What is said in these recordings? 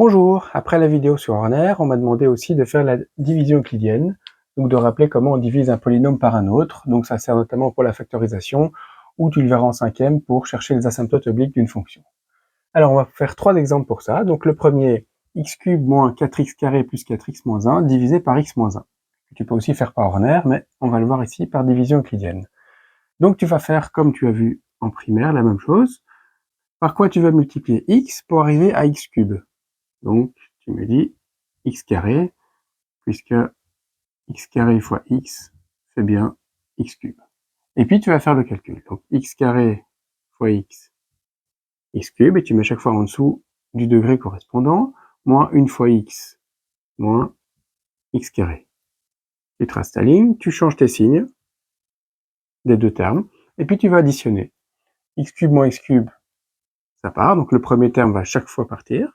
Bonjour, après la vidéo sur Horner, on m'a demandé aussi de faire la division euclidienne, donc de rappeler comment on divise un polynôme par un autre, donc ça sert notamment pour la factorisation, ou tu le verras en cinquième pour chercher les asymptotes obliques d'une fonction. Alors on va faire trois exemples pour ça, donc le premier, x cube moins 4x carré plus 4x moins 1 divisé par x moins 1. Tu peux aussi faire par Horner, mais on va le voir ici par division euclidienne. Donc tu vas faire comme tu as vu en primaire, la même chose. Par quoi tu vas multiplier x pour arriver à x cube? Donc, tu me dis x carré, puisque x carré fois x fait bien x cube. Et puis, tu vas faire le calcul. Donc, x carré fois x, x cube, et tu mets chaque fois en dessous du degré correspondant, moins 1 fois x, moins x carré. Tu traces ta ligne, tu changes tes signes des deux termes, et puis tu vas additionner. X cube moins x cube, ça part, donc le premier terme va chaque fois partir.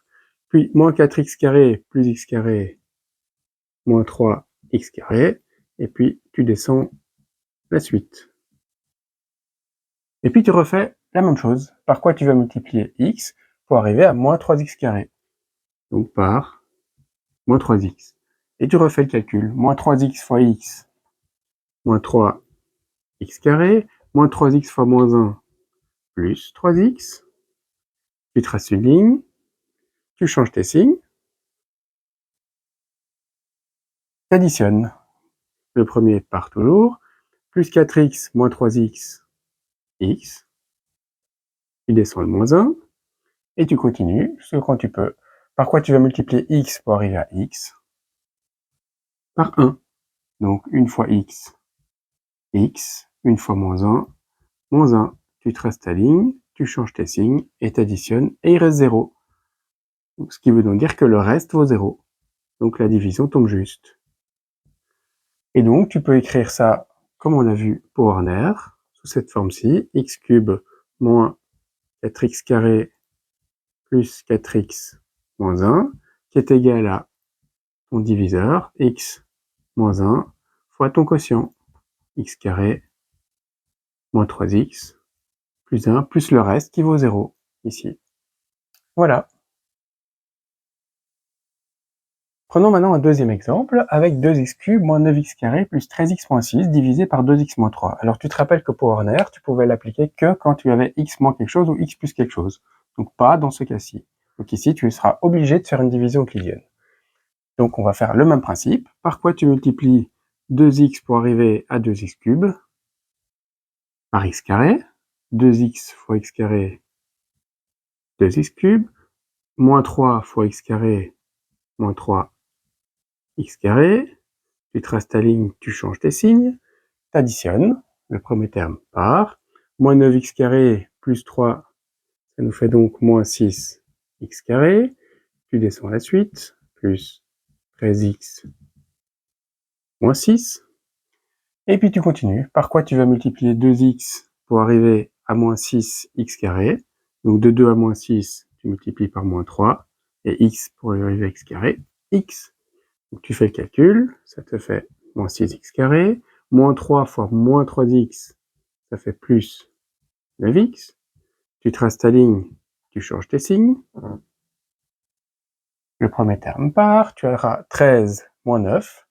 Puis, moins 4x carré plus x carré, moins 3x carré, et puis tu descends la suite. Et puis tu refais la même chose. Par quoi tu vas multiplier x pour arriver à moins 3x carré. Donc par moins 3x. Et tu refais le calcul. Moins 3x fois x, moins 3x carré, moins 3x fois moins 1, plus 3x. Tu traces une ligne, tu changes tes signes, tu additionnes. Le premier part toujours, plus 4x moins 3x, x. Tu descends le moins 1, et tu continues, ce quand tu peux. Par quoi tu vas multiplier x pour arriver à x? Par 1. Donc 1 fois x, x, 1 fois moins 1, tu traces ta ligne, tu changes tes signes, et tu additionnes, et il reste 0. Donc, ce qui veut donc dire que le reste vaut 0. Donc la division tombe juste. Et donc tu peux écrire ça, comme on l'a vu pour Horner, sous cette forme-ci, x cube moins 4x carré plus 4x moins 1, qui est égal à ton diviseur, x moins 1, fois ton quotient, x carré moins 3x, plus 1, plus le reste qui vaut 0, ici. Voilà. Prenons maintenant un deuxième exemple, avec 2x cube moins 9x carré plus 13x moins 6 divisé par 2x moins 3. Alors tu te rappelles que pour Horner, tu pouvais l'appliquer que quand tu avais x moins quelque chose ou x plus quelque chose. Donc pas dans ce cas-ci. Donc ici, tu seras obligé de faire une division euclidienne. Donc on va faire le même principe. Par quoi tu multiplies 2x pour arriver à 2x cube? Par x carré. 2x fois x carré, 2x cube. Moins 3 fois x carré, moins 3x carré. Tu traces ta ligne, tu changes tes signes. Tu additionnes. Le premier terme part. Moins 9x carré plus 3, ça nous fait donc moins 6x carré. Tu descends la suite. Plus 13x moins 6. Et puis tu continues. Par quoi tu vas multiplier 2x pour arriver à moins 6x carré. Donc de 2 à moins 6, tu multiplies par moins 3. Et x pour arriver à x carré, x. Donc tu fais le calcul, ça te fait moins 6x carré. Moins 3 fois moins 3x, ça fait plus 9x. Tu traces ta ligne, tu changes tes signes. Le premier terme part, tu auras 13 moins 9,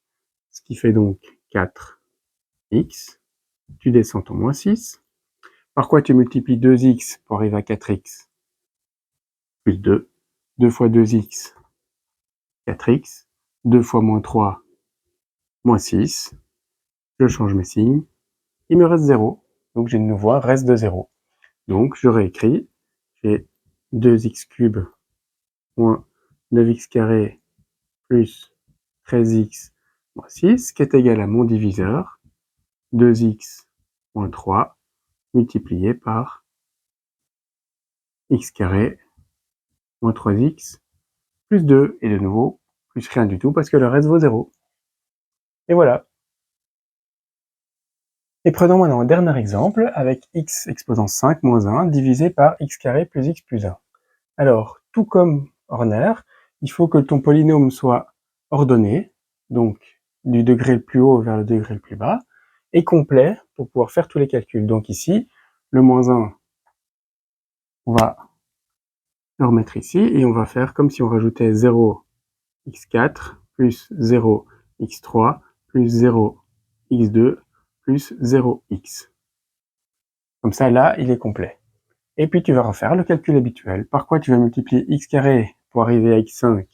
ce qui fait donc 4x. Tu descends ton moins 6. Par quoi tu multiplies 2x pour arriver à 4x? Plus 2. 2 fois 2x, 4x. 2 fois moins 3, moins 6. Je change mes signes. Il me reste 0. Donc j'ai de nouveau un reste de 0. Donc je réécris. J'ai 2x cube moins 9x carré plus 13x moins 6, qui est égal à mon diviseur, 2x moins 3, multiplié par x carré moins 3x plus 2, et de nouveau, plus rien du tout, parce que le reste vaut 0. Et voilà. Et prenons maintenant un dernier exemple, avec x exposant 5 moins 1 divisé par x carré plus x plus 1. Alors, tout comme Horner, il faut que ton polynôme soit ordonné, donc du degré le plus haut vers le degré le plus bas, et complet pour pouvoir faire tous les calculs. Donc ici, le moins 1 va le remettre ici, et on va faire comme si on rajoutait 0x4 plus 0x3 plus 0x2 plus 0x. Comme ça, là, il est complet. Et puis tu vas refaire le calcul habituel. Par quoi tu vas multiplier x carré pour arriver à x5,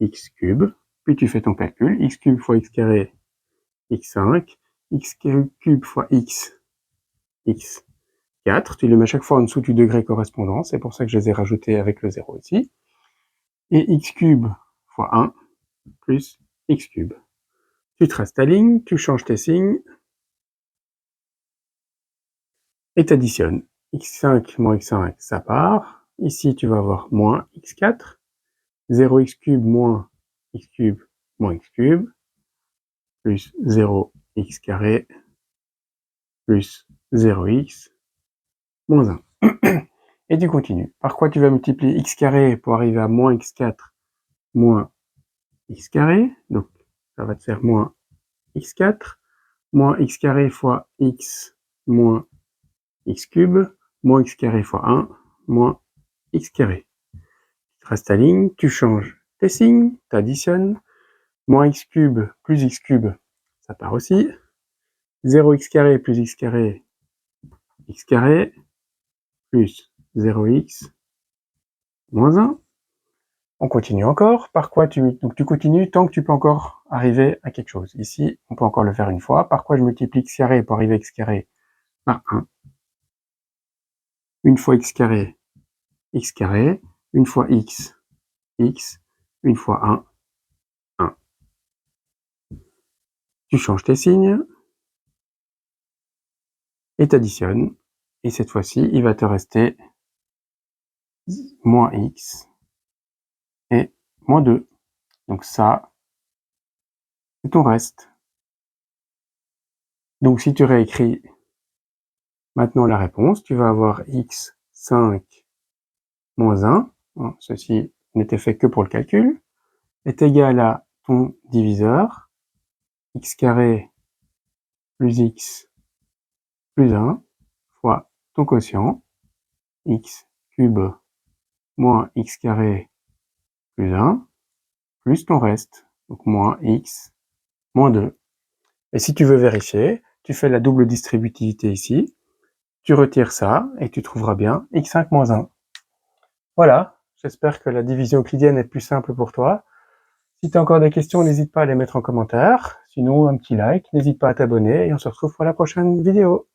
x cube, puis tu fais ton calcul, x cube fois x carré, x5, x cube fois x, x4, tu les mets à chaque fois en dessous du degré correspondant, c'est pour ça que je les ai rajoutés avec le 0 ici, et x cube fois 1 plus x cube. Tu traces ta ligne, tu changes tes signes, et tu additionnes. x5 moins x5, ça part. Ici, tu vas avoir moins x4, 0x cube moins x cube moins x cube, plus 0x carré, plus 0x, moins 1. Et tu continues. Par quoi tu vas multiplier x carré pour arriver à moins x4 moins x carré, donc ça va te faire moins x4, moins x carré fois x moins x cube, moins x carré fois 1, moins x carré. Tu traces ta ligne, tu changes tes signes, tu additionnes, moins x cube plus x cube, ça part aussi, 0x carré plus x carré, plus 0x, moins 1. On continue encore. Par quoi donc tu continues tant que tu peux encore arriver à quelque chose. Ici, on peut encore le faire une fois. Par quoi je multiplie x carré pour arriver à x carré par 1. Une fois x carré, une fois x, une fois 1, 1. Tu changes tes signes et t'additionnes. Et cette fois-ci, il va te rester moins x et moins 2. Donc ça, c'est ton reste. Donc si tu réécris maintenant la réponse, tu vas avoir x5 moins 1, ceci n'était fait que pour le calcul, est égal à ton diviseur, x carré plus x plus 1, fois ton quotient, x cube moins x carré plus 1, plus ton reste, donc moins x moins 2. Et si tu veux vérifier, tu fais la double distributivité ici, tu retires ça, et tu trouveras bien x5 moins 1. Voilà, j'espère que la division euclidienne est plus simple pour toi. Si tu as encore des questions, n'hésite pas à les mettre en commentaire. Sinon, un petit like, n'hésite pas à t'abonner, et on se retrouve pour la prochaine vidéo.